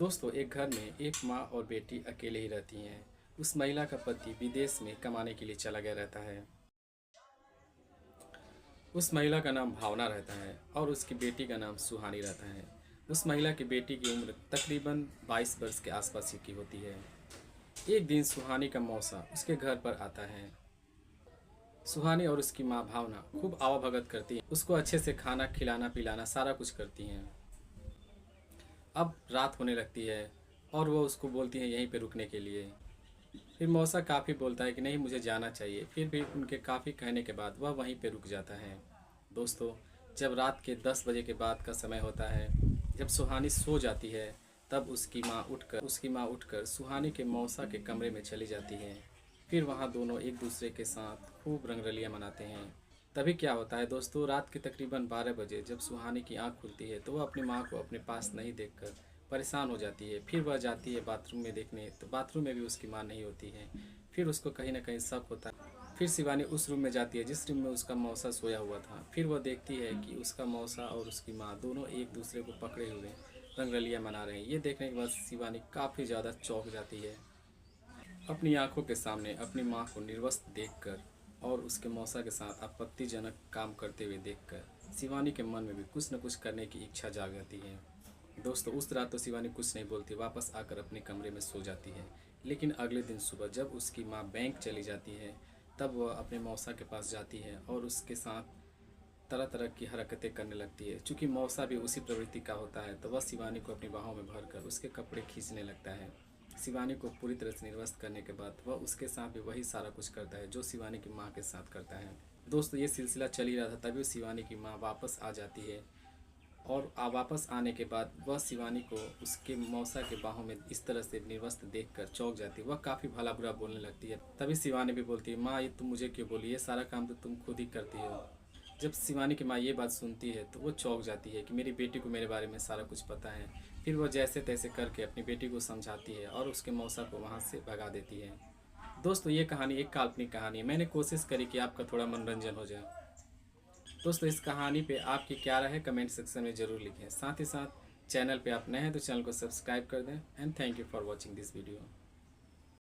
दोस्तों, एक घर में एक माँ और बेटी अकेले ही रहती हैं। उस महिला का पति विदेश में कमाने के लिए चला गया रहता है। उस महिला का नाम भावना रहता है और उसकी बेटी का नाम सुहानी रहता है। उस महिला की बेटी की उम्र तकरीबन 22 वर्ष के आसपास ही की होती है। एक दिन सुहानी का मौसा उसके घर पर आता है। सुहानी और उसकी माँ भावना खूब आवाभगत करती हैं, उसको अच्छे से खाना खिलाना पिलाना सारा कुछ करती हैं। अब रात होने लगती है और वो उसको बोलती है यहीं पे रुकने के लिए। फिर मौसा काफ़ी बोलता है कि नहीं, मुझे जाना चाहिए। फिर भी उनके काफ़ी कहने के बाद वह वहीं पे रुक जाता है। दोस्तों, जब रात के 10 बजे के बाद का समय होता है, जब सुहानी सो जाती है, तब उसकी माँ उठकर सुहानी के मौसा के कमरे में चली जाती है। फिर वहाँ दोनों एक दूसरे के साथ खूब रंगरलियाँ मनाते हैं। तभी क्या होता है दोस्तों, रात के तकरीबन 12 बजे जब सुहानी की आंख खुलती है तो वह अपनी माँ को अपने पास नहीं देखकर परेशान हो जाती है। फिर वह जाती है बाथरूम में देखने, तो बाथरूम में भी उसकी माँ नहीं होती है। फिर उसको कहीं ना कहीं शक होता है। फिर शिवानी उस रूम में जाती है जिस रूम में उसका मौसा सोया हुआ था। फिर वह देखती है कि उसका मौसा और उसकी माँ दोनों एक दूसरे को पकड़े हुए रंगरलियाँ मना रहे हैं। ये देखने के बाद शिवानी काफ़ी ज़्यादा चौंक जाती है। अपनी आंखों के सामने अपनी माँ को निर्वस्त्र देखकर और उसके मौसा के साथ आपत्तिजनक काम करते हुए देखकर शिवानी के मन में भी कुछ न कुछ करने की इच्छा जाग जाती है। दोस्तों, उस रात तो शिवानी कुछ नहीं बोलती, वापस आकर अपने कमरे में सो जाती है। लेकिन अगले दिन सुबह जब उसकी माँ बैंक चली जाती है, तब वह अपने मौसा के पास जाती है और उसके साथ तरह तरह की हरकतें करने लगती है। चूँकि मौसा भी उसी प्रवृत्ति का होता है, तो वह शिवानी को अपनी बाहों में भरकर उसके कपड़े खींचने लगता है। शिवानी को पूरी तरह से निर्वस्त करने के बाद वह उसके साथ भी वही सारा कुछ करता है जो शिवानी की माँ के साथ करता है। दोस्तों, ये सिलसिला चल ही रहा था, तभी शिवानी की माँ वापस आ जाती है। और वापस आने के बाद वह शिवानी को उसके मौसा के बाहों में इस तरह से निर्वस्त्र देखकर चौंक जाती है। वह काफ़ी भला बुरा बोलने लगती है। तभी शिवानी भी बोलती है, माँ ये तुम मुझे क्यों बोली, ये सारा काम तो तुम खुद ही करती हो। जब शिवानी की माँ ये बात सुनती है तो वो चौंक जाती है कि मेरी बेटी को मेरे बारे में सारा कुछ पता है। फिर वो जैसे तैसे करके अपनी बेटी को समझाती है और उसके मौसा को वहाँ से भगा देती है। दोस्तों, ये कहानी एक काल्पनिक कहानी है। मैंने कोशिश करी कि आपका थोड़ा मनोरंजन हो जाए। दोस्तों, इस कहानी पे आपकी क्या राय है कमेंट सेक्शन में ज़रूर लिखें। साथ ही साथ चैनल पे आप नए हैं तो चैनल को सब्सक्राइब कर दें। And thank you for watching this video.